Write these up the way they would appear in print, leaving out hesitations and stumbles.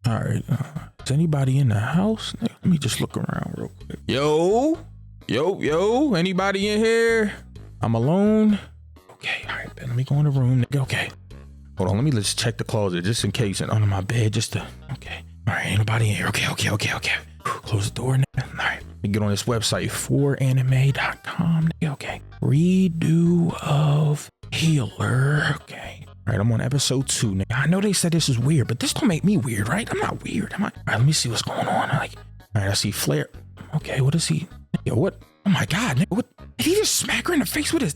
All right. Is anybody in the house? Let me just look around real quick. Yo. Anybody in here? I'm alone. Okay. All right. Let me go in the room. Okay. Hold on. Let me just check the closet just in case and under my bed just to. Okay. All right. Ain't nobody in here. Okay. Close the door. All right. Let me get on this website 4anime.com. Okay. Redo of Healer. Okay. All right, I'm on episode 2. Nigga. I know they said this is weird, but this don't make me weird, right? I'm not weird, am I? All right, let me see what's going on. All right, I see Flare. Okay, what is he? Yo, what? Oh my God, nigga, what? Did he just smack her in the face with his?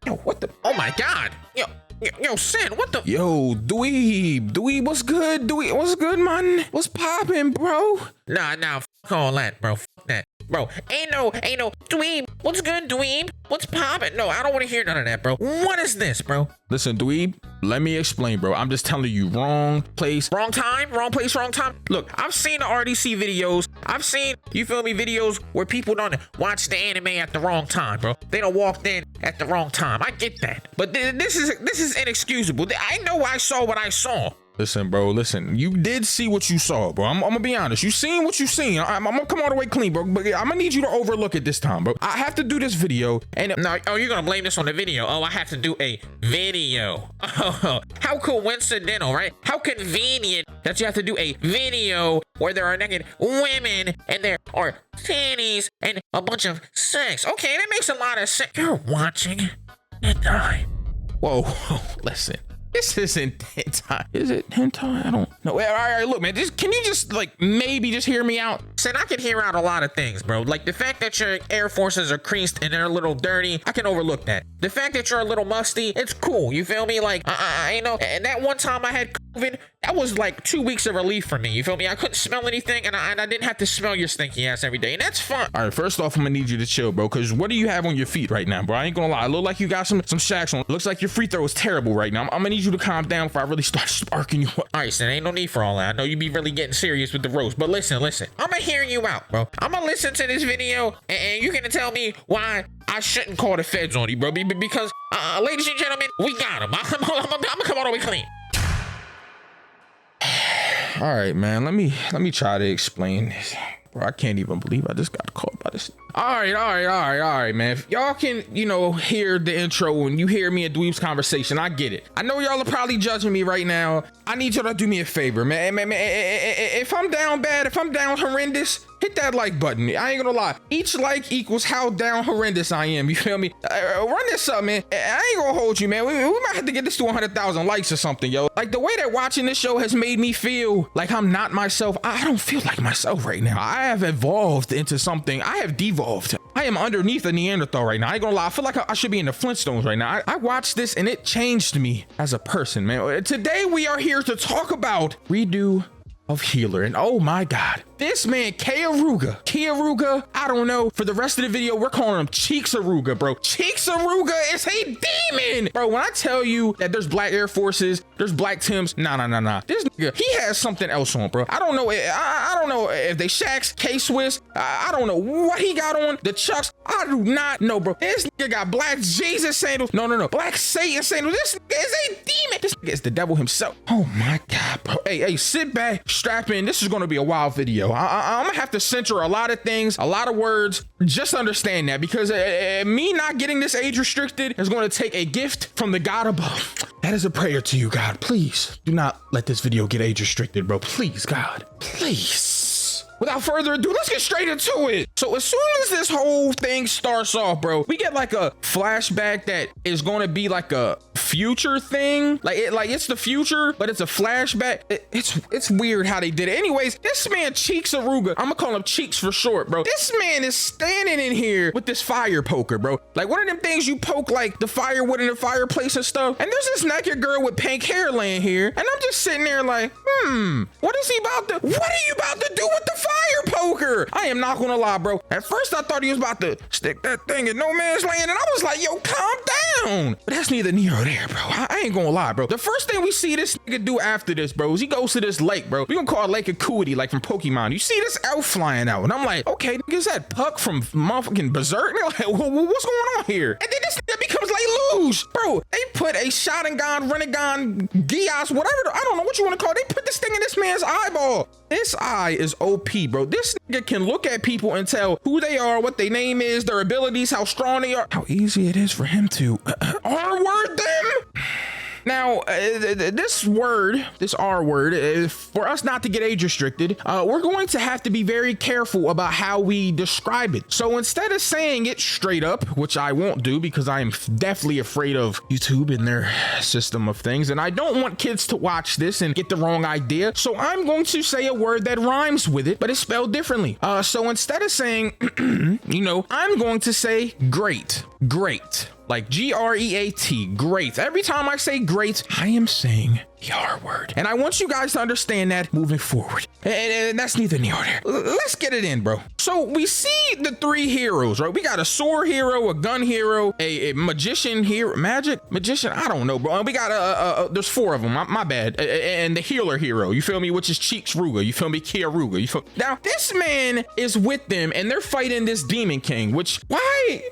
Yo, what the? Oh my God. Yo, Sin, what the? Yo, Dweeb, what's good? Dweeb, what's good, man? What's poppin', bro? Nah, fuck all that, bro. Fuck that. Bro, ain't no, Dweeb. What's good, Dweeb? What's poppin'? No, I don't want to hear none of that, bro. What is this, bro? Listen, Dweeb, let me explain, bro. I'm just telling you, wrong place. Wrong time, wrong place, wrong time. Look, I've seen the RDC videos. I've seen, you feel me, videos where people don't watch the anime at the wrong time, bro. They don't walk in at the wrong time. I get that. But this is inexcusable. I know I saw what I saw. Listen, bro, you did see what you saw, bro. I'm gonna be honest. You seen what you seen. I'm gonna come all the way clean, bro. But I'm gonna need you to overlook it this time, bro. I have to do this video. And no, you're gonna blame this on the video. Oh, I have to do a video. Oh, how coincidental, right? How convenient that you have to do a video where there are naked women and there are titties and a bunch of sex. Okay, that makes a lot of sense. You're watching hentai. Whoa, listen. This isn't hentai. Is it hentai? I don't know. All right, look, man. Can you just maybe just hear me out? Said I can hear out a lot of things, bro. Like the fact that your air forces are creased and they're a little dirty, I can overlook that. The fact that you're a little musty, it's cool. You feel me? Like, you know, and that one time I had COVID, that was like 2 weeks of relief for me. You feel me? I couldn't smell anything and I didn't have to smell your stinky ass every day. And that's fun. All right, first off, I'm gonna need you to chill, bro. Cause what do you have on your feet right now, bro? I ain't gonna lie. It look like you got some shacks on. Looks like your free throw is terrible right now. I'm gonna need you to calm down before I really start sparking you up. All right, so there ain't no need for all that. I know you be really getting serious with the roast, but listen. I'm gonna hear you out, bro. I'm gonna listen to this video and you gonna tell me why I shouldn't call the feds on you, bro. Because, ladies and gentlemen, we got him. I'm gonna come all the way clean. All right, man. Let me try to explain this. Bro, I can't even believe I just got caught by this. All right, man. If y'all can, hear the intro when you hear me and Dweeb's conversation, I get it. I know y'all are probably judging me right now. I need y'all to do me a favor, man. If I'm down bad, if I'm down horrendous, hit that like button. I ain't gonna lie. Each like equals how down horrendous I am. You feel me? Run this up, man. I ain't gonna hold you, man. We might have to get this to 100,000 likes or something, yo. Like the way that watching this show has made me feel like I'm not myself. I don't feel like myself right now. I have evolved into something. I have devolved. I am underneath a Neanderthal right now. I ain't gonna lie. I feel like I should be in the Flintstones right now. I watched this and it changed me as a person, man. Today we are here to talk about Redo of Healer. And oh my God, this man, Kiaruga, I don't know. For the rest of the video, we're calling him Cheeksaruga, bro. Cheeksaruga is a demon. Bro, when I tell you that there's black Air Forces, there's black Tims, nah. This nigga, he has something else on, bro. I don't know. I don't know if they Shaqs, K-Swiss. I don't know what he got on. The Chucks, I do not know, bro. This nigga got black Jesus sandals. No. Black Satan sandals. This nigga is a demon. This nigga is the devil himself. Oh my God, bro. Hey, sit back, strap in. This is gonna be a wild video. I'm gonna have to censor a lot of things, a lot of words. Just understand that, because me not getting this age restricted is going to take a gift from the God above. That is a prayer to you, God. Please do not let this video get age restricted, bro. Please, God. Please. Without further ado, let's get straight into it. So as soon as this whole thing starts off, bro, we get like a flashback that is going to be like a future thing. Like it's the future, but it's a flashback. It's weird how they did it. Anyways, this man Cheeksaruga, I'm gonna call him Cheeks for short, bro. This man is standing in here with this fire poker, bro. Like one of them things you poke like the firewood in the fireplace and stuff. And there's this naked girl with pink hair laying here. And I'm just sitting there like, what are you about to do with the fire poker? I am not gonna lie, bro. At first I thought he was about to stick that thing in no man's land, and I was like, yo, calm down. But that's neither near or there. here, bro. I ain't gonna lie, bro. The first thing we see this nigga do after this, bro, is he goes to this lake, bro. We gonna call it Lake Acuity, like from Pokemon. You see this elf flying out, and I'm like, okay, nigga, is that Puck from motherfucking Berserk? Like, what's going on here? And then this nigga becomes like Luge, bro. They put a Sharingan, Renegon, Gias, whatever. I don't know what you want to call it. They put this thing in this man's eyeball. This eye is OP, bro. This nigga can look at people and tell who they are, what their name is, their abilities, how strong they are, how easy it is for him to R-word them. Now, this R word, for us not to get age restricted, we're going to have to be very careful about how we describe it. So instead of saying it straight up, which I won't do because I am definitely afraid of YouTube and their system of things, and I don't want kids to watch this and get the wrong idea. So I'm going to say a word that rhymes with it, but it's spelled differently. So instead of saying, I'm going to say great. Like Great, great. Every time I say great, I am saying the R word. And I want you guys to understand that moving forward. And that's neither near nor there. Let's get it in, bro. So we see the three heroes, right? We got a sword hero, a gun hero, a magician hero, magician, I don't know, bro. We got there's four of them, my bad. And the healer hero, you feel me? Which is Cheeks Ruga, you feel me? Kia Ruga, you feel me? Now, this man is with them and they're fighting this Demon King, which, why?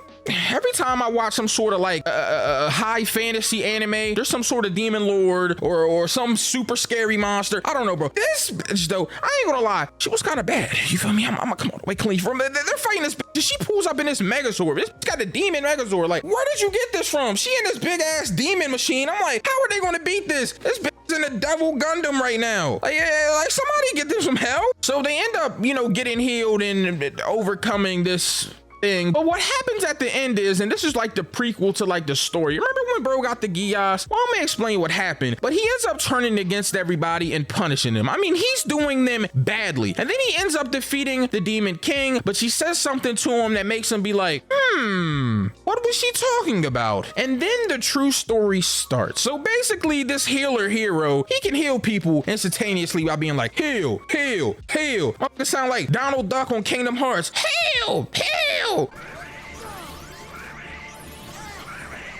Every time I watch some sort of like high fantasy anime, there's some sort of demon lord or some super scary monster. I don't know, bro. This bitch, though, I ain't gonna lie, she was kind of bad. You feel me? I'm gonna come all the way clean from it. They're fighting this bitch. She pulls up in this Megazord. This bitch got the demon Megazord. Like, where did you get this from? She in this big ass demon machine. I'm like, how are they gonna beat this? This bitch is in a Devil Gundam right now. Like, like somebody get this from hell. So they end up, getting healed and overcoming this thing. But what happens at the end is, and this is like the prequel to like the story. Remember when bro got the Gias? Well, I'm gonna explain what happened. But he ends up turning against everybody and punishing them. I mean, he's doing them badly. And then he ends up defeating the Demon King, but she says something to him that makes him be like, what was she talking about? And then the true story starts. So basically, this healer hero, he can heal people instantaneously by being like, heal. I'm gonna sound like Donald Duck on Kingdom Hearts. Heal.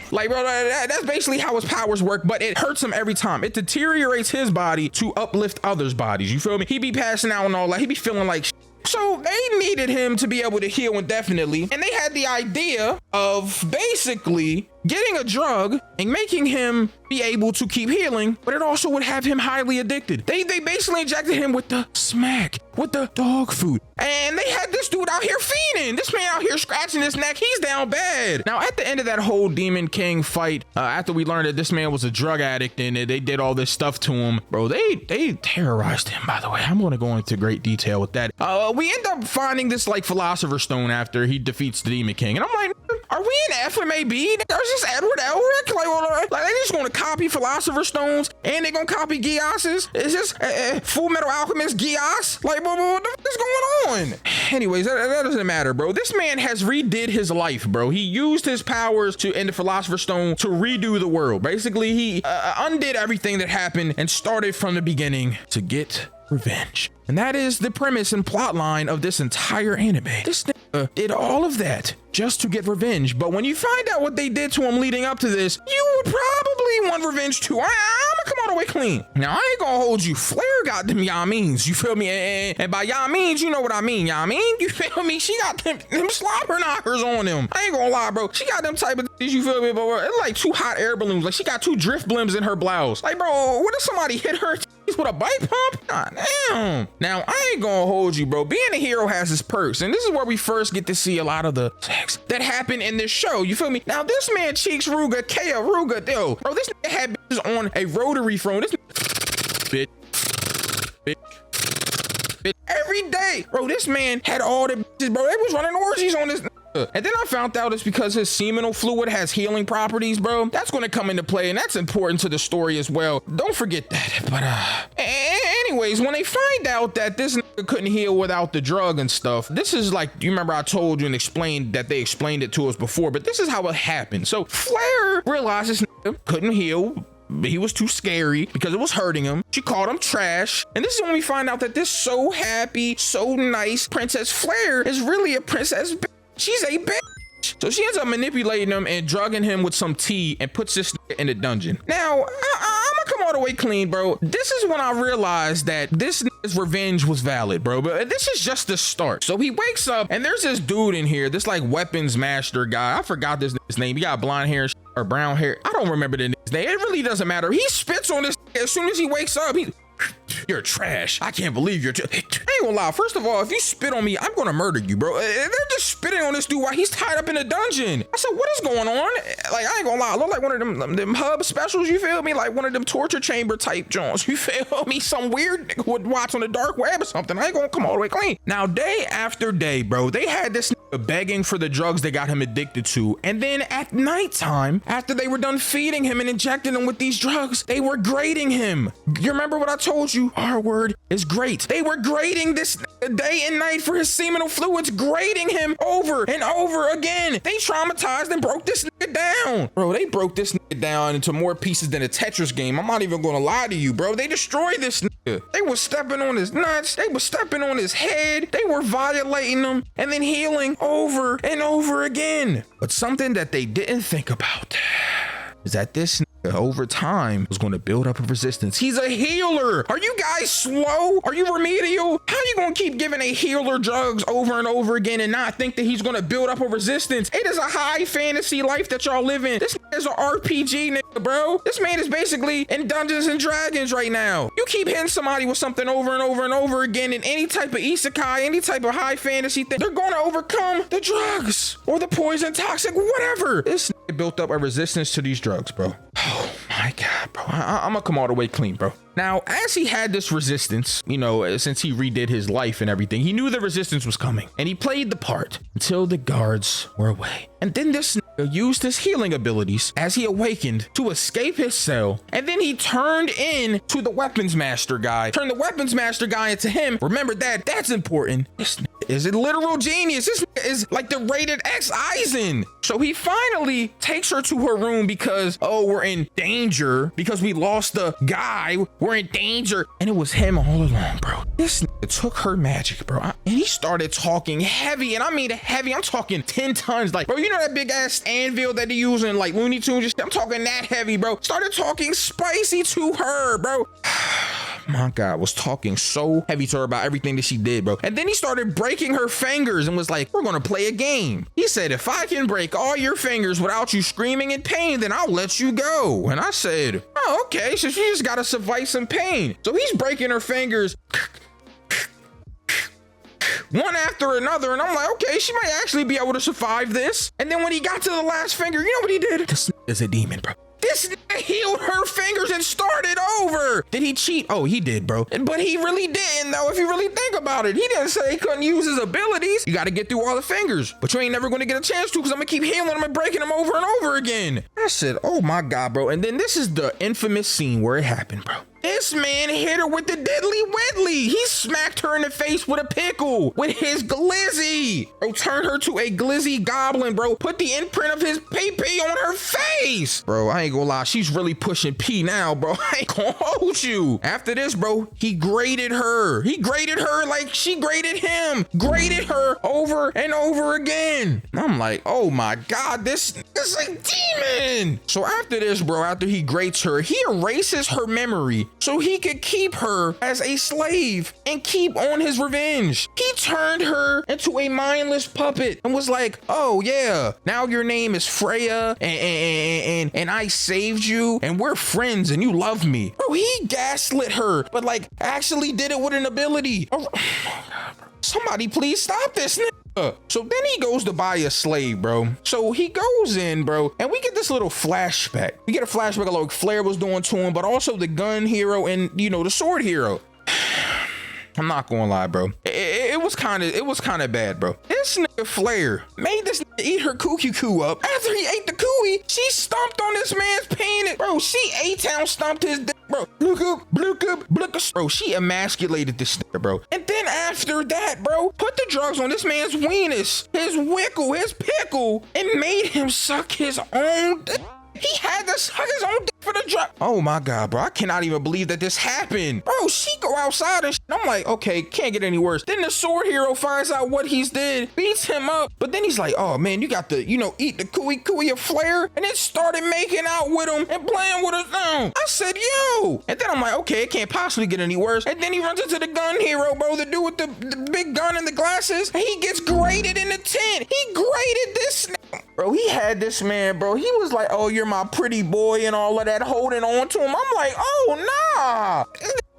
Like, bro, that's basically how his powers work, but it hurts him every time. It deteriorates his body to uplift others' bodies. You feel me? He be passing out and all that. He be feeling like shit. So they needed him to be able to heal indefinitely, and they had the idea of basically getting a drug and making him be able to keep healing, but it also would have him highly addicted. They basically injected him with the smack, with the dog food. And they had this dude out here fiending. This man out here scratching his neck. He's down bad. Now, at the end of that whole Demon King fight, after we learned that this man was a drug addict and they did all this stuff to him, bro, they terrorized him, by the way. I'm going to go into great detail with that. We end up finding this like Philosopher's Stone after he defeats the Demon King. And I'm like, are we in FMAB? Is this Edward Elric? Like they just going to copy Philosopher's Stones and they're going to copy Gias's? Is this Full Metal Alchemist Gias? Like, what the fuck is going on? Anyways, that doesn't matter, bro. This man has redid his life, bro. He used his powers in the Philosopher's Stone to redo the world. Basically, he undid everything that happened and started from the beginning to get revenge. And that is the premise and plot line of this entire anime. This nigga did all of that just to get revenge. But when you find out what they did to him leading up to this, you would probably want revenge too. I'm gonna come all the way clean. Now, I ain't gonna hold you. Flair got them Yamins, you feel me? And by Yamins, you know what I mean. Yamin, you feel me? She got them slobber knockers on them. I ain't gonna lie, bro. She got them type of things, you feel me? But it's like 2 hot air balloons. Like, she got 2 drift blimps in her blouse. Like, bro, what if somebody hit her with a bite pump? God damn. Now, I ain't gonna hold you, bro. Being a hero has its perks, and this is where we first get to see a lot of the sex that happened in this show. You feel me? Now, this man Cheeks Ruga, Kea Ruga, bro, this nigga had bitches on a rotary phone. This bitch. Every day, bro, this man had all the bitches, bro. They was running orgies on this. And then I found out it's because his seminal fluid has healing properties, bro. That's going to come into play, and that's important to the story as well. Don't forget that. But anyways, when they find out that this nigga couldn't heal without the drug and stuff, this is like, you remember I told you and explained that they explained it to us before, but this is how it happened. So Flair realized this nigga couldn't heal. He was too scary because it was hurting him. She called him trash. And this is when we find out that this so happy, so nice Princess Flair is really a princess bitch. She's a bitch. So she ends up manipulating him and drugging him with some tea and puts this in the dungeon. Now, I'm gonna come all the way clean, bro. This is when I realized that this nigga's revenge was valid, bro. But this is just the start. So he wakes up and there's this dude in here, this like weapons master guy. I forgot this nigga's name. He got blonde hair or brown hair. I don't remember the nigga's name. It really doesn't matter. He spits on this as soon as he wakes up. You're trash. I can't believe you're. I ain't gonna lie. First of all, if you spit on me, I'm gonna murder you, bro. They're just spitting on this dude while he's tied up in a dungeon. I said, what is going on? Like, I ain't gonna lie. I look like one of them hub specials. You feel me? Like one of them torture chamber type joints. You feel me? Some weird nigga would watch on the dark web or something. I ain't gonna come all the way clean. Now, day after day, bro, they had this nigga begging for the drugs they got him addicted to, and then at nighttime, after they were done feeding him and injecting him with these drugs, they were grading him. You remember what I told you? Our word is great. They were grading this day and night for his seminal fluids, grading him over and over again. They traumatized and broke this nigga down. Bro, they broke this nigga down into more pieces than a Tetris game. I'm not even gonna lie to you, bro. They destroyed this nigga. They were stepping on his nuts. They were stepping on his head. They were violating him and then healing over and over again. But something that they didn't think about is that this over time was going to build up a resistance. He's a healer. Are you guys slow? Are you remedial? How are you going to keep giving a healer drugs over and over again and not think that he's going to build up a resistance? It is a high fantasy life that y'all live in. This is an RPG, nigga, bro. This man is basically in Dungeons and Dragons right now. You keep hitting somebody with something over and over and over again in any type of isekai, any type of high fantasy thing, they're going to overcome the drugs or the poison, toxic, whatever. This built up a resistance to these drugs, bro. Oh my God, bro. I'm gonna come all the way clean, bro. Now, as he had this resistance, you know, since he redid his life and everything, he knew the resistance was coming and he played the part until the guards were away. And then this nigga used his healing abilities as he awakened to escape his cell. And then he turned in to the weapons master guy, turned the weapons master guy into him. Remember that, that's important. This nigga is a literal genius. This nigga is like the rated X Eisen. So he finally takes her to her room because, oh, we're in danger because we lost the guy. We're in danger. And it was him all along, bro. This nigga took her magic, bro. And he started talking heavy. And I mean heavy. I'm talking 10 tons. Like, bro, you know that big ass anvil that they use in like Looney Tunes? I'm talking that heavy, bro. Started talking spicy to her, bro. My God, was talking so heavy to her about everything that she did, bro. And then he started breaking her fingers and was like, we're gonna play a game. He said, if I can break all your fingers without you screaming in pain, then I'll let you go. And I said, oh, okay, so she just gotta survive some pain. So he's breaking her fingers one after another, and I'm like, okay, she might actually be able to survive this. And then when he got to the last finger, you know what he did? This is a demon, bro. This nigga healed her fingers and started over. Did he cheat? Oh, he did, bro. But he really didn't, though, if you really think about it. He didn't say he couldn't use his abilities. You got to get through all the fingers. But you ain't never going to get a chance to because I'm going to keep healing them and breaking them over and over again. I said, oh, my God, bro. And then this is the infamous scene where it happened, bro. This man hit her with the deadly Wedley. He smacked her in the face with a pickle with his glizzy. Bro, turned her to a glizzy goblin, bro. Put the imprint of his pee-pee on her face. Bro, I ain't gonna lie. She's really pushing P now, bro. I ain't gonna hold you. After this, bro, he graded her. He graded her like she graded him. Graded her over and over again. I'm like, oh my God, this is a demon. So after this, bro, after he grades her, he erases her memory so he could keep her as a slave and keep on his revenge. He turned her into a mindless puppet and was like, oh yeah, now your name is Freya and I saved you and we're friends and you love me. Bro, he gaslit her, but like actually did it with an ability. Oh, somebody please stop this nigga. So then he goes to buy a slave, bro. So he goes in, bro, and we get this little flashback. We get a flashback of like Flair was doing to him, but also the gun hero and, you know, the sword hero. I'm not gonna lie, bro. It was kind of bad, bro. This nigga Flair made this nigga eat her coo up. After he ate the cooey, she stomped on this man's penis. Bro, she A-Town stomped his dick, bro. Bro, she emasculated this nigga, bro. And then after that, bro, put the drugs on this man's weenus, his wickle, his pickle, and made him suck his own dick. He had to suck his own dick for the drop. Oh my God, bro. I cannot even believe that this happened. Bro, she go outside and I'm like, okay, can't get any worse. Then the sword hero finds out what he's did, beats him up, but then he's like, oh man, you got to, eat the cooey of Flare, and then started making out with him and playing with her down. I said, yo. And then I'm like, okay, it can't possibly get any worse. And then he runs into the gun hero, bro, the dude with the big gun and the glasses, and he gets graded in the tent. He graded this bro. He had this man, bro. He was like, oh, you're my pretty boy and all of that, holding on to him. I'm like, oh, nah.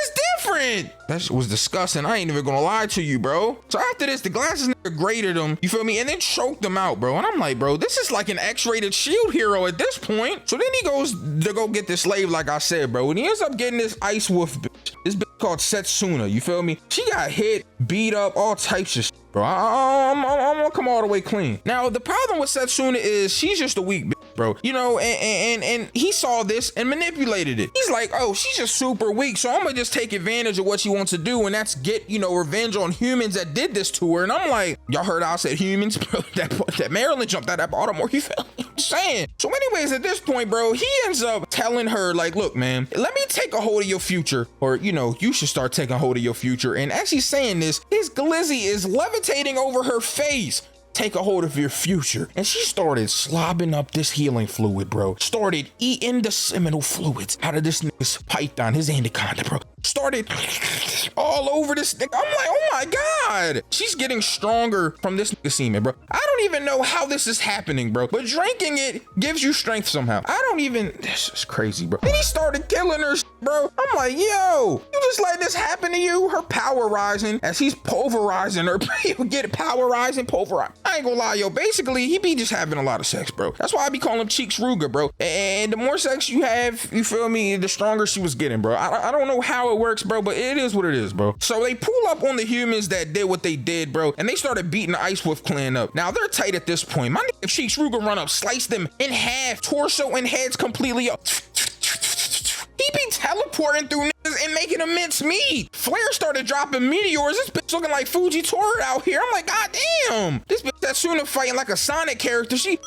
It's different. That shit was disgusting. I ain't even gonna lie to you, bro. So after this, the glasses nigga graded him, you feel me, and then choked him out, bro. And I'm like, bro, this is like an X-rated shield hero at this point. So then he goes to go get this slave, like I said, bro. And he ends up getting this ice wolf bitch. This bitch called Setsuna, you feel me? She got hit, beat up, all types of shit, bro. I'm gonna come all the way clean. Now, the problem with Setsuna is she's just a weak bitch, bro. And he saw this and manipulated it. He's like, oh, she's just super weak, so I'm gonna just take advantage of what she wants to do, and that's get, revenge on humans that did this to her. And I'm like, y'all heard I said humans, bro. That Maryland jumped out of Baltimore, you feel me? I'm saying. So anyways, at this point, bro, he ends up telling her, like, look, man, let me take a hold of your future, or, you should start taking hold of your future. And as he's saying this, his glizzy is levitating over her face. Take a hold of your future. And she started slobbing up this healing fluid, bro. Started eating the seminal fluids out of this nigga's python, his anaconda, bro. Started all over this nigga. I'm like, oh my God. She's getting stronger from this nigga semen, bro. I don't even know how this is happening, bro. But drinking it gives you strength somehow. This is crazy, bro. Then he started killing her, bro. I'm like, yo, you just letting this happen to you? Her power rising as he's pulverizing her. You get it, power rising, pulverizing. I ain't gonna lie, yo. Basically, he be just having a lot of sex, bro. That's why I be calling him Cheeks Ruger, bro. And the more sex you have, you feel me, the stronger she was getting, bro. I don't know how it works, bro, but it is what it is, bro. So they pull up on the humans that did what they did, bro, and they started beating the Ice Wolf clan up. Now they're tight at this point. My nigga Cheeks Ruger run up, slice them in half, torso and heads completely up. He be teleporting through niggas and making them mince meat. Flare started dropping meteors. This bitch looking like Fuji Tora out here. I'm like, God damn. This bitch Setsuna fighting like a Sonic character. She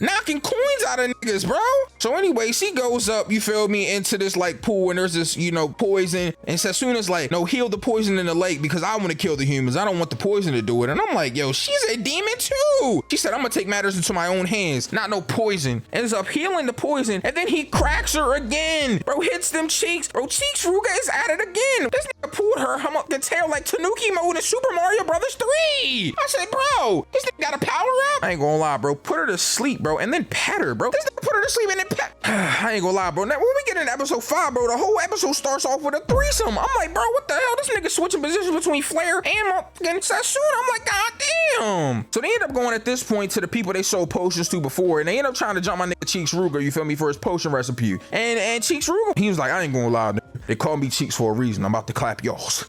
knocking coins out of niggas, bro. So anyway, she goes up, you feel me, into this like pool, and there's this, poison. And Setsuna's like, no, heal the poison in the lake because I want to kill the humans. I don't want the poison to do it. And I'm like, yo, she's a demon too. She said, I'm gonna take matters into my own hands, not no poison. Ends up healing the poison, and then he cracks her again. Bro, hits them cheeks. Bro, Cheeks Ruga is at it again. This nigga pulled her the tail like Tanuki mode in Super Mario Brothers 3. I said, bro, this nigga got a power up? I ain't gonna lie, bro. Put her to sleep, bro, and then pat her, bro. This nigga put her to sleep and then pat. I ain't gonna lie, bro. Now, when we get into episode 5, bro, the whole episode starts off with a threesome. I'm like, bro, what the hell? This nigga switching positions between Flare and Setsuna. I'm like, God damn. So they end up going at this point to the people they sold potions to before, and they end up trying to jump my nigga Cheeks Ruger, you feel me, for his potion recipe. And Cheeks Ruger, he was like, I ain't gonna lie, nigga. They call me Cheeks for a reason. I'm about to clap y'all's.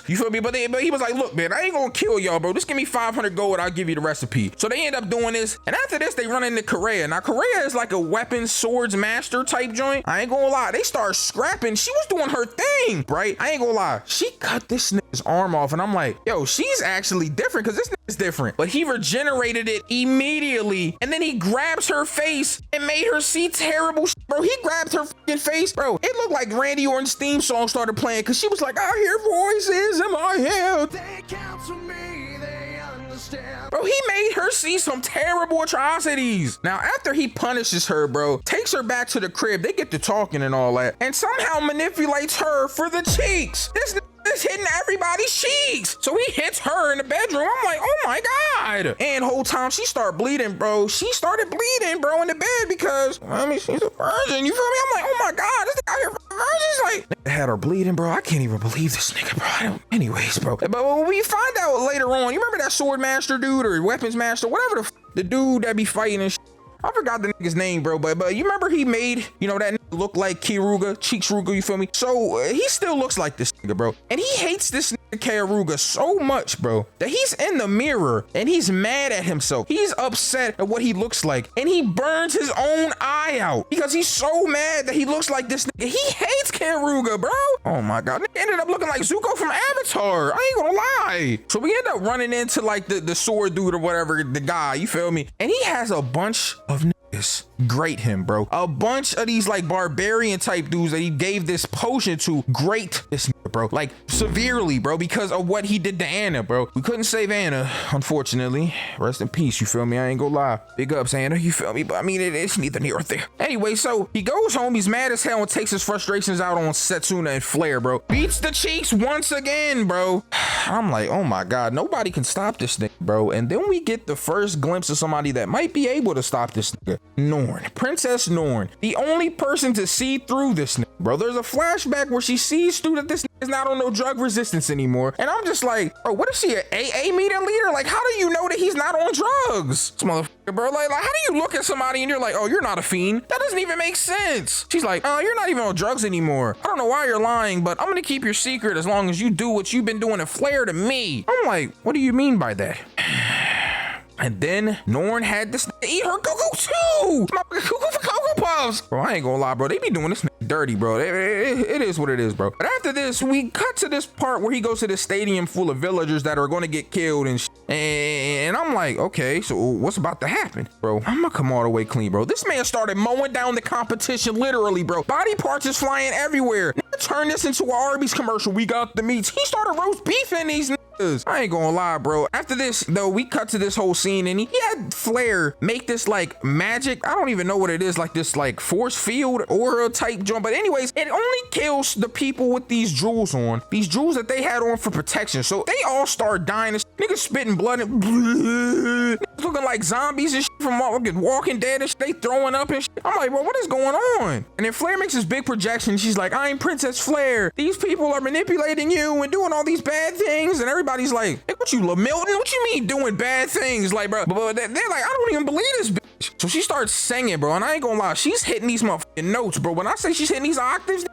You feel me? But he was like, look, man, I ain't gonna kill y'all, bro. Just give me 500 gold, I'll give you the recipe. So they end up doing this, and after this, they run into Correa. Now, Correa is like a weapons, swords master type joint. I ain't gonna lie. They start scrapping. She was doing her thing, right? I ain't gonna lie. She cut this nigga's arm off, and I'm like, yo, she's actually different because this nigga's different. But he regenerated it immediately, and then he grabs her face and made her see terrible shit. Bro, he grabbed her fucking face. Bro, it looked like Randy Orton's theme song started playing because she was like, I hear voices in my head. They counsel me, they understand. Bro, he made her see some terrible atrocities. Now, after he punishes her, bro, takes her back to the crib, they get to talking and all that, and somehow manipulates her for the cheeks. This is hitting everybody's cheeks. So he hits her in the bedroom. I'm like, oh my God. And whole time she started bleeding, bro. She started bleeding, bro, in the bed because, I mean, she's a virgin. You feel me? I'm like, oh my God, this nigga out here for virgins. Like, had her bleeding, bro. I can't even believe this nigga, bro. Anyways, bro. But when we find out later on, you remember that sword master dude or weapons master, whatever the dude that be fighting and shit? I forgot the nigga's name, bro, but you remember he made, that nigga look like Kiruga, Cheeks Ruga, you feel me? So he still looks like this nigga, bro. And he hates this nigga Kiruga so much, bro, that he's in the mirror and he's mad at himself. He's upset at what he looks like, and he burns his own eye out because he's so mad that he looks like this nigga. He hates Kiruga, bro. Oh my God, nigga ended up looking like Zuko from Avatar. I ain't gonna lie. So we end up running into like the sword dude or whatever, the guy, you feel me? And he has a bunch of this. Grate him, bro. A bunch of these like barbarian type dudes that he gave this potion to grate this nigga, bro. Like severely, bro, because of what he did to Anna, bro. We couldn't save Anna, unfortunately. Rest in peace, you feel me? I ain't gonna lie. Big ups, Anna, you feel me? But I mean, it's neither near or there. Anyway, so he goes home, he's mad as hell and takes his frustrations out on Setsuna and Flare, bro. Beats the cheeks once again, bro. I'm like, oh my God, nobody can stop this thing, bro. And then we get the first glimpse of somebody that might be able to stop this nigga. Norn. Princess Norn. The only person to see through this nigga, bro. There's a flashback where she sees through that this nigga is not on no drug resistance anymore. And I'm just like, bro, what is she, an AA meeting leader? Like, how do you know that he's not on drugs? This motherfucker, bro. Like, how do you look at somebody and you're like, oh, you're not a fiend? That doesn't even make sense. She's like, oh, you're not even on drugs anymore. I don't know why you're lying, but I'm gonna keep your secret as long as you do what you've been doing to Flare to me. I'm like, what do you mean by that? And then Norn had this eat her cuckoo too. My cuckoo for Cocoa Puffs. Bro, I ain't gonna lie, bro. They be doing this dirty, bro. It is what it is, bro. But after this, we cut to this part where he goes to this stadium full of villagers that are gonna get killed and I'm like, okay, so what's about to happen, bro? I'm gonna come all the way clean, bro. This man started mowing down the competition, literally, bro. Body parts is flying everywhere. Turn this into an Arby's commercial. We got the meats. He started roast beefing these niggas. I ain't gonna lie, bro. After this, though, we cut to this whole scene and he had Flare make this like magic. I don't even know what it is, like this like force field aura type joint. But anyways, it only kills the people with these jewels on. These jewels that they had on for protection. So they all start dying. Niggas spitting blood and niggas looking like zombies and shit from Walking Dead and shit. They throwing up and shit. I'm like, bro, what is going on? And then Flare makes this big projection. She's like, I'm Princess Flare. These people are manipulating you and doing all these bad things. And everybody's like, hey, what you, Milton? What you mean doing bad things? Like, bro, but they're like, I don't even believe this bitch. So she starts singing, bro. And I ain't gonna lie, she's hitting these motherfucking notes, bro. When I say she's hitting these octaves,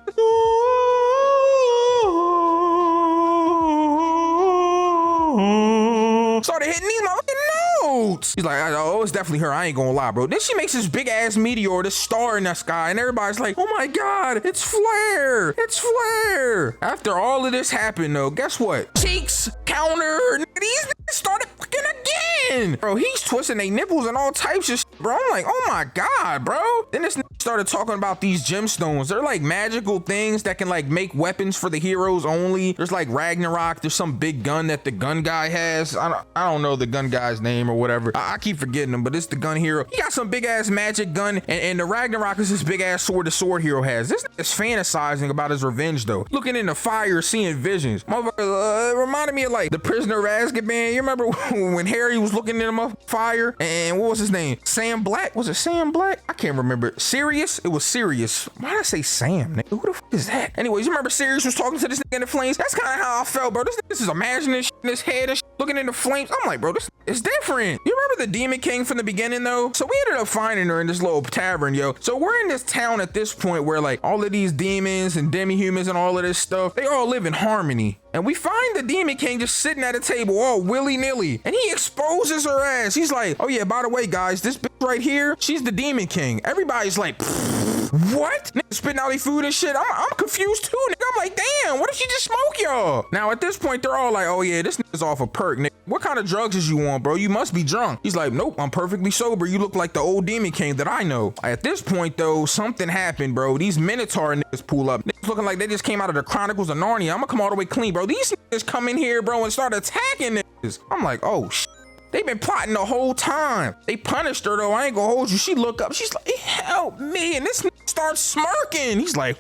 started hitting these motherfucking notes. He's like, oh, it's definitely her. I ain't gonna lie, bro. Then she makes this big ass meteor, this star in the sky, and everybody's like, oh my God, it's Flare. It's Flare. After all of this happened, though, guess what? Cheeks counter. These niggas started fucking again. Bro, he's twisting their nipples and all types of shit, bro. I'm like, oh my God, bro. Then this nigga started talking about these gemstones. They're like magical things that can like make weapons for the heroes only. There's like Ragnarok. There's some big gun that the gun guy has. I don't know the gun guy's name or whatever. I keep forgetting him, but it's the gun hero. He got some big ass magic gun, and the Ragnarok is this big ass sword the sword hero has. This is fantasizing about his revenge though. Looking in the fire, seeing visions. Motherfucker, reminded me of like the Prisoner of Azkaban. You remember when Harry was looking in the fire? And what was his name? Sam Black? Was it Sam Black? I can't remember. Sirius? It was Sirius. Why did I say Sam, nigga? Who the fuck is that? Anyways, you remember Sirius was talking to this nigga in the flames? That's kind of how I felt, bro. This is imagining shit in his head and shit, looking in the flames. I'm like, bro, this is different. You remember the Demon King from the beginning though? So we ended up finding her in this little tavern, yo. So we're in this town at this point where like all of these demons and demi-humans and all of this stuff, they all live in harmony. And we find the Demon King just sitting at a table all willy-nilly. And he exposes her ass. He's like, oh yeah, by the way, guys, this bitch right here, she's the Demon King. Everybody's like, what? Nigga spitting out their food and shit. I'm confused too, nigga. I'm like, damn, what if she just smoke y'all? Now at this point, they're all like, oh yeah, this nigga's off a perk, nigga. What kind of drugs is you on, bro? You must be drunk. He's like, nope, I'm perfectly sober. You look like the old Demon King that I know. At this point though, something happened, bro. These Minotaur niggas pull up. Niggas looking like they just came out of the Chronicles of Narnia. I'm gonna come all the way clean, bro. These niggas come in here, bro, and start attacking niggas. I'm like, oh shit. They've been plotting the whole time. They punished her though. I ain't gonna hold you. She look up. She's like, help me. And this nigga starts smirking. He's like,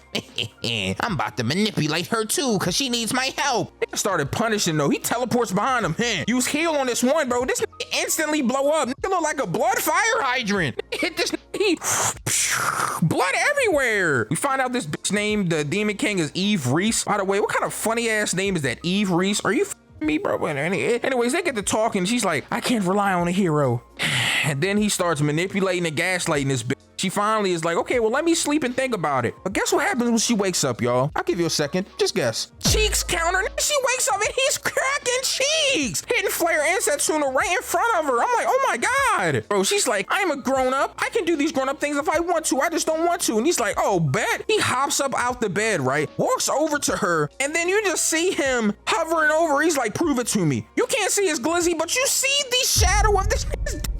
I'm about to manipulate her too, cause she needs my help. They started punishing though. He teleports behind him. Use heal on this one, bro. This nigga instantly blow up. Nigga look like a blood fire hydrant. Hit this nigga. Blood everywhere. We find out this bitch named the Demon King is Eve Reese. By the way, what kind of funny ass name is that? Eve Reese? Are you me, bro? Anyways, they get to talking. She's like, I can't rely on a hero. And then he starts manipulating and gaslighting this bitch. She finally is like, okay, well, let me sleep and think about it. But guess what happens when she wakes up, y'all? I'll give you a second. Just guess. Cheeks counter. She wakes up and he's cracking cheeks. Hitting Flare and Setsuna right in front of her. I'm like, oh my God. Bro, she's like, I'm a grown up. I can do these grown up things if I want to. I just don't want to. And he's like, oh, bet. He hops up out the bed, right? Walks over to her. And then you just see him hovering over. He's like, prove it to me. You can't see his glizzy, but you see the shadow of this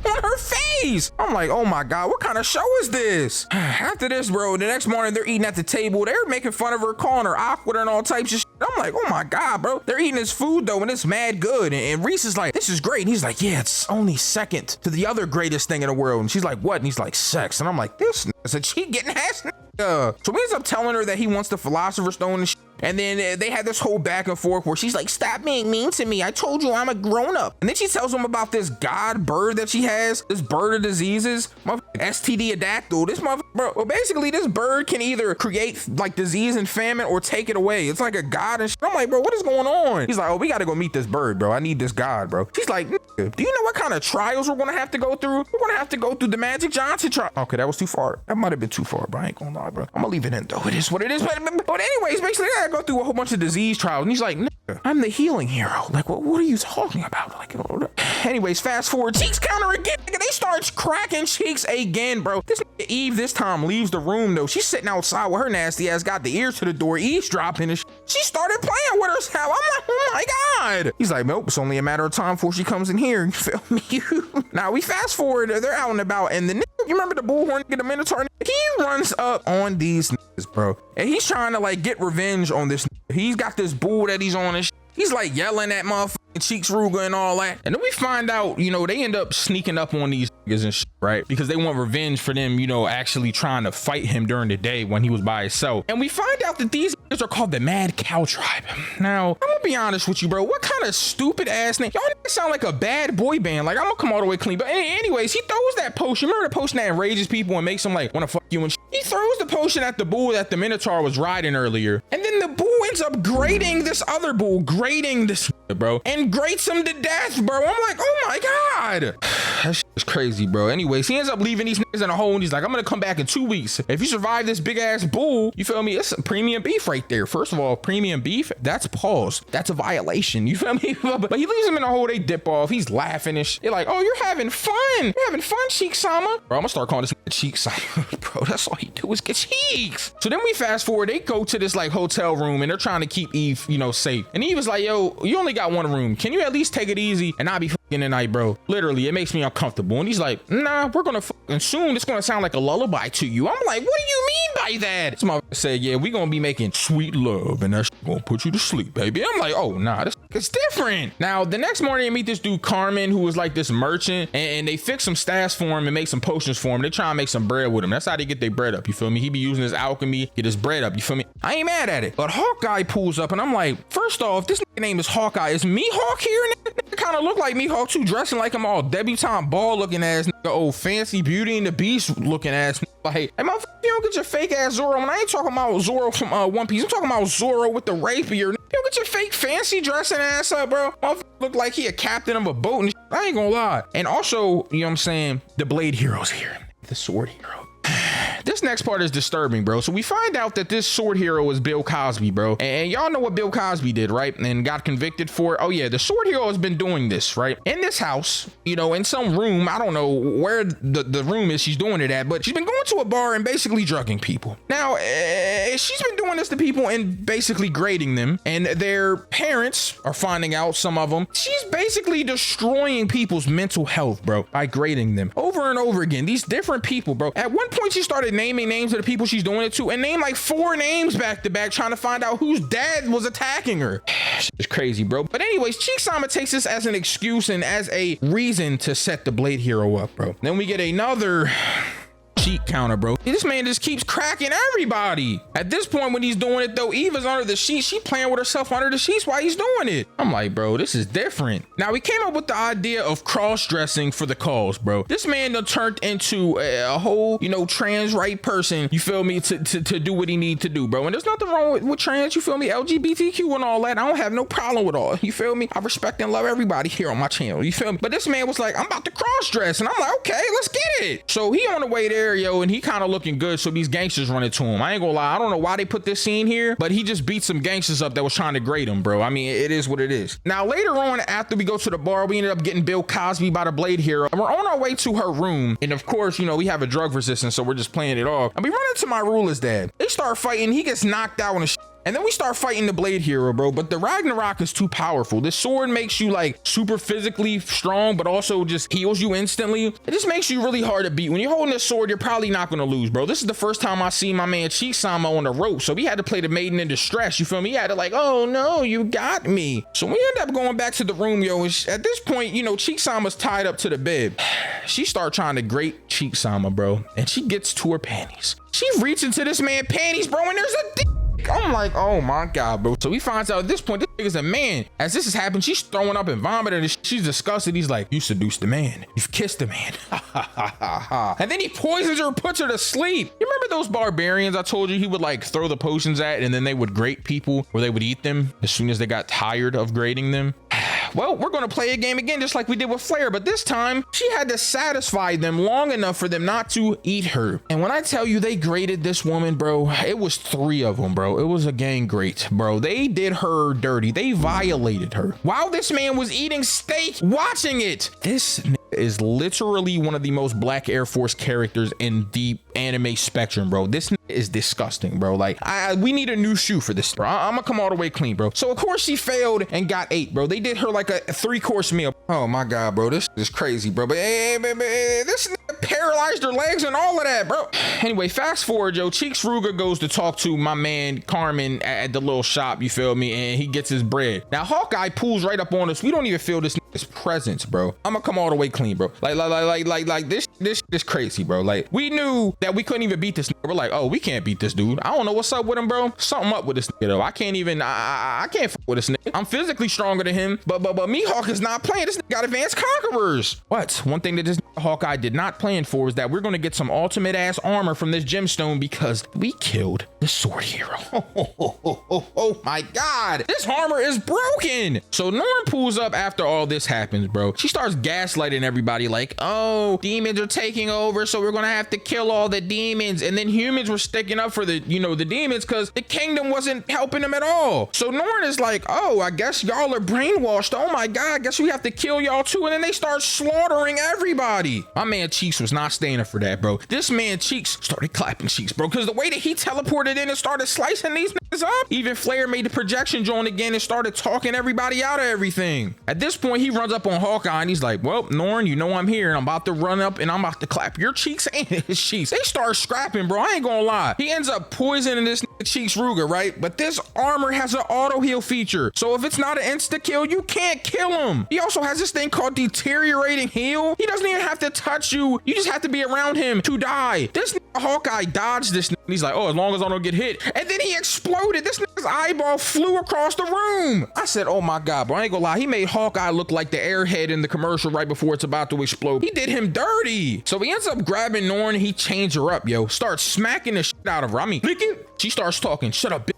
on her face. I'm like, oh my God, what kind of show is this? After this, bro, the next morning they're eating at the table. They're making fun of her, calling her awkward and all types of shit. I'm like, oh my God, bro. They're eating his food though, and it's mad good. And Reese is like, this is great. And he's like, yeah, it's only second to the other greatest thing in the world. And she's like, what? And he's like, sex. And I'm like, this is a cheat getting ass. So he ends up telling her that he wants the Philosopher's Stone and shit. And then they had this whole back and forth where she's like, stop being mean to me. I told you I'm a grown up. And then she tells him about this god bird that she has, this bird of diseases, STD adactyl. This motherfucker, bro. Well, basically this bird can either create like disease and famine or take it away. It's like a god and shit. I'm like, bro, what is going on? He's like, oh, we got to go meet this bird, bro. I need this god, bro. She's like, do you know what kind of trials we're going to have to go through? We're going to have to go through the Magic Johnson trial. Okay, that was too far. That might have been too far, bro. I ain't gonna lie, bro. I'm gonna leave it in though. It is what it is. But anyways, basically, I gotta go through a whole bunch of disease trials. And he's like, nigga, I'm the healing hero. Like, what are you talking about? Like, anyways, fast forward. Cheeks counter again. Nigga, they start cracking cheeks again, bro. This nigga Eve this time leaves the room though. She's sitting outside with her nasty ass, got the ears to the door, eavesdropping and she started playing with herself. I'm like, oh my God. He's like, nope, it's only a matter of time before she comes in here. You feel me? Now we fast forward. They're out and about, and the nigga, you remember the bullhorn nigga, the Minotaur? He runs up on these niggas, bro, and he's trying to like get revenge on this nigga. He's got this bull that he's on and he's like yelling at motherfucking Cheeks Ruger and all that. And then we find out, you know, they end up sneaking up on these niggas and shit, right? Because they want revenge for them, you know, actually trying to fight him during the day when he was by himself. And we find out that these niggas are called the Mad Cow Tribe. Now, I'm gonna be honest with you, bro. What kind of stupid ass name? Y'all niggas sound like a bad boy band. Like, I'm gonna come all the way clean. But anyways, he throws that potion. Remember the potion that enrages people and makes them like want to fuck you and shit? He throws the potion at the bull that the Minotaur was riding earlier. And then the bull ends up grading this other bull, grading this bro, and grates him to death, bro. I'm like, oh my God. That shit is crazy, bro. Anyways, he ends up leaving these niggas in a hole and he's like, I'm gonna come back in 2 weeks. If you survive this big ass bull, you feel me? It's some premium beef right there. First of all, premium beef, that's pause. That's a violation. You feel me? But he leaves him in a hole, they dip off. He's laughing and shit. They're like, oh, you're having fun. You're having fun, Cheek-sama. Bro, I'm gonna start calling this nigga Cheek-sama. Bro, that's all he do is get cheeks. So then we fast forward, they go to this like hotel room and they're trying to keep Eve, you know, safe. And Eve was like, yo, you only got one room. Can you at least take it easy and not be fucking tonight, bro? Literally, it makes me uncomfortable. And he's like, nah, we're gonna and soon it's gonna sound like a lullaby to you. I'm like, what do you mean by that? Some motherfucker said, yeah, we gonna be making sweet love and that's gonna put you to sleep, baby. I'm like, oh nah, this is different. Now the next morning I meet this dude Carmen, who was like this merchant, and they fix some stash for him and make some potions for him. They try and make some bread with him. That's how they get their bread up, you feel me? He be using his alchemy, get his bread up, you feel me? I ain't mad at it. But Hawkeye pulls up and I'm like, first off, this name is Hawkeye. Is Mihawk here? Nigga kind of look like Mihawk too, dressing like him all debutante ball looking ass nigga, old fancy Beauty and the Beast looking ass nigga. Like, hey, motherfucker, you don't get your fake ass Zoro. And I ain't talking about Zoro from One Piece. I'm talking about Zoro with the rapier. You don't get your fake fancy dressing ass up, bro. Motherfucker look like he a captain of a boat and shit. I ain't gonna lie. And also, you know what I'm saying? The Blade Hero's here. The Sword Hero. This next part is disturbing, bro. So we find out that this sword hero is Bill Cosby, bro. And y'all know what Bill Cosby did, right? And got convicted for it. Oh yeah, the sword hero has been doing this, right? In this house, you know, in some room. I don't know where the room is she's doing it at, but she's been going to a bar and basically drugging people. Now, she's been doing this to people and basically grading them. And their parents are finding out, some of them. She's basically destroying people's mental health, bro, by grading them over and over again. These different people, bro. At one point, she started naming names of the people she's doing it to and named like 4 names back to back, trying to find out whose dad was attacking her. It's crazy, bro. But anyways, Cheek-sama takes this as an excuse and as a reason to set the Blade Hero up, bro. Then we get another cheat counter, bro. This man just keeps cracking everybody. At this point, when he's doing it though, Eve is under the sheets. She playing with herself under the sheets while he's doing it. I'm like, bro, this is different. Now we came up with the idea of cross-dressing for the cause, bro. This man done turned into a whole, you know, trans right person, you feel me, to do what he need to do, bro. And there's nothing wrong with trans, you feel me, LGBTQ and all that. I don't have no problem with all, you feel me? I respect and love everybody here on my channel, you feel me? But this man was like, I'm about to cross-dress, and I'm like, okay, let's get it. So he on the way there, yo, and he kind of looking good, so these gangsters running to him. I ain't gonna lie, I don't know why they put this scene here, but he just beat some gangsters up that was trying to grade him, bro. I mean, it is what it is. Now, later on, after we go to the bar, we ended up getting Bill Cosby by the Blade Hero, and we're on our way to her room, and of course, you know, we have a drug resistance, so we're just playing it off, and we run into my ruler's dad. They start fighting, he gets knocked out on the and then we start fighting the Blade Hero, bro. But the Ragnarok is too powerful. This sword makes you like super physically strong, but also just heals you instantly. It just makes you really hard to beat. When you're holding this sword, you're probably not going to lose, bro. This is the first time I see my man Cheek-sama on the rope. So we had to play the maiden in distress. You feel me? He had to like, oh no, you got me. So we end up going back to the room, yo. And at this point, you know, Cheek-sama's tied up to the bed. She start trying to grate Cheek-sama, bro. And she gets to her panties. She reaches into this man's panties, bro, and there's a dick. I'm like, oh my God, bro. So he finds out at this point, this nigga's a man. As this has happened, she's throwing up and vomiting and she's disgusted. He's like, you seduced the man. You've kissed the man. And then he poisons her and puts her to sleep. You remember those barbarians I told you he would like throw the potions at and then they would grate people or they would eat them as soon as they got tired of grating them? Well, we're going to play a game again, just like we did with Flair, but this time she had to satisfy them long enough for them not to eat her. And when I tell you they graded this woman, bro, it was 3 of them, bro. It was a gang grate, bro. They did her dirty. They violated her while this man was eating steak, watching it. This is literally one of the most Black Air Force characters in the anime spectrum, bro. This is disgusting, bro. Like, we need a new shoe for this, bro. I'm gonna come all the way clean, bro. So of course she failed and got 8, bro. They did her like a 3-course meal. Oh my God, bro. This is crazy, bro. But this paralyzed her legs and all of that, bro. Anyway, fast forward, yo. Cheeks Ruger goes to talk to my man Carmen at the little shop, you feel me? And he gets his bread. Now Hawkeye pulls right up on us. We don't even feel this presence, bro. I'm gonna come all the way clean, bro. Like this is crazy, bro. Like, we knew that we couldn't even beat this nigga. We're like, oh, we can't beat this dude. I don't know what's up with him, bro. Something up with this nigga, though. I can't even, I can't fuck with this nigga. I'm physically stronger than him, but Mihawk is not playing. This nigga got advanced conquerors. What? One thing that this Hawkeye did not plan for is that we're gonna get some ultimate ass armor from this gemstone because we killed the sword hero. Oh my God. This armor is broken. So Norn pulls up after all this happens, bro. She starts gaslighting everybody like, oh, demons are taking over, so we're gonna have to kill all the demons. And then humans were sticking up for the, you know, the demons because the kingdom wasn't helping them at all. So Norn is like, oh, I guess y'all are brainwashed. Oh my God, I guess we have to kill y'all too. And then they start slaughtering everybody. My man Cheeks was not standing for that, bro. This man Cheeks started clapping cheeks, bro, because the way that he teleported in and started slicing these niggas up, even Flair made the projection joint again and started talking everybody out of everything. At this point, he runs up on Hawkeye and he's like, well, Norn, you know I'm here and I'm about to run up and I'm about to clap your cheeks and his cheeks. They start scrapping, bro. I ain't gonna lie. He ends up poisoning this Cheeks Ruger, right? But this armor has an auto heal feature. So if it's not an insta kill, you can't kill him. He also has this thing called deteriorating heal. He doesn't even have to touch you. You just have to be around him to die. This Hawkeye dodged this. He's like, oh, as long as I don't get hit. And then he exploded. This nigga's eyeball flew across the room. I said, oh my God, bro. I ain't gonna lie. He made Hawkeye look like the airhead in the commercial right before it's about to explode. He did him dirty. So he ends up grabbing Norn and he changed her up, yo. Starts smacking the shit out of her. I mean, she starts talking, shut up, bitch.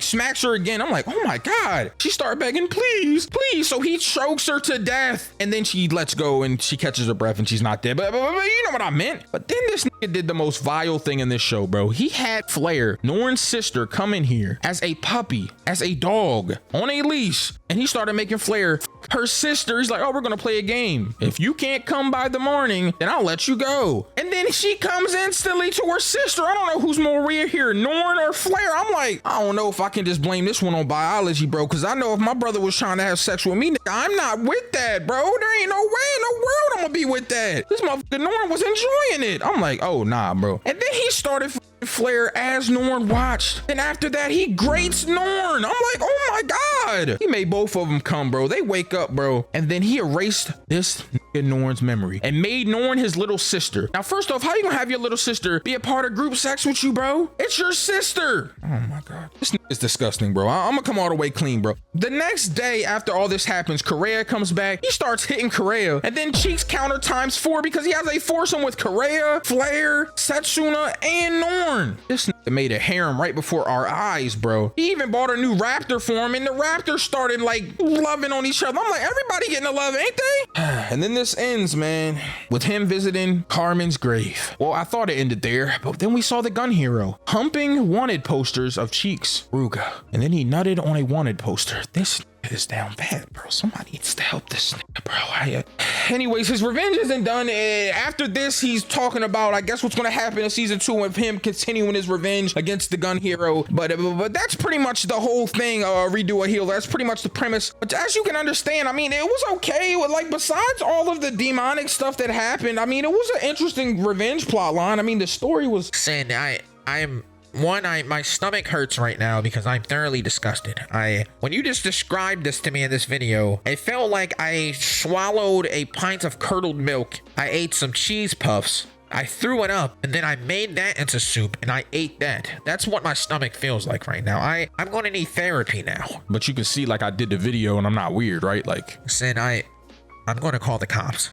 Smacks her again. I'm like, oh my God. She started begging, please. So he chokes her to death. And then she lets go and she catches her breath and she's not dead. But you know what I meant. But then this nigga did the most vile thing in this show, bro. He had Flair, Norn's sister, come in here as a puppy, as a dog, on a leash. And he started making Flair her sister. He's like, oh, we're going to play a game. If you can't come by the morning, then I'll let you go. And then she comes instantly to her sister. I don't know who's more weird here, Norn or Flair. I'm like, I don't know if I can just blame this one on biology, bro. Because I know if my brother was trying to have sex with me, I'm not with that, bro. There ain't no way in the world I'm going to be with that. This motherfucker Norn was enjoying it. I'm like, oh, nah, bro. And then he started Flair as Norn watched. And after that, he grates Norn. I'm like, oh my God. He made both of them come, bro. They wake up, bro. And then he erased this nigga Norn's memory and made Norn his little sister. Now, first off, how you gonna have your little sister be a part of group sex with you, bro? It's your sister. Oh my God. This is disgusting, bro. I'm gonna come all the way clean, bro. The next day after all this happens, Correa comes back. He starts hitting Correa. And then Cheeks counter times 4 because he has a foursome with Correa, Flair, Setsuna, and Norn. This nigga made a harem right before our eyes, bro. He even bought a new raptor for him, and the raptors started like loving on each other. I'm like, everybody getting a love, ain't they? And then this ends, man, with him visiting Carmen's grave. Well, I thought it ended there, but then we saw the gun hero humping wanted posters of Cheeks Ruga, and then he nutted on a wanted poster. This is down bad, bro. Somebody needs to help this nigga, bro. Anyways, his revenge isn't done. After this, he's talking about, I guess, what's going to happen in season 2 of him continuing his revenge against the gun hero. But that's pretty much the whole thing. Redo a heel. That's pretty much the premise. But as you can understand, I mean, it was okay. Like, besides all of the demonic stuff that happened, I mean, it was an interesting revenge plot line. I mean, the story was... Sin, my stomach hurts right now because I'm thoroughly disgusted. When you just described this to me in this video, it felt like I swallowed a pint of curdled milk. I ate some cheese puffs. I threw it up, and then I made that into soup, and I ate that. That's what my stomach feels like right now. I'm going to need therapy now. But you can see, like, I did the video, and I'm not weird, right? Like, Sin, I'm going to call the cops.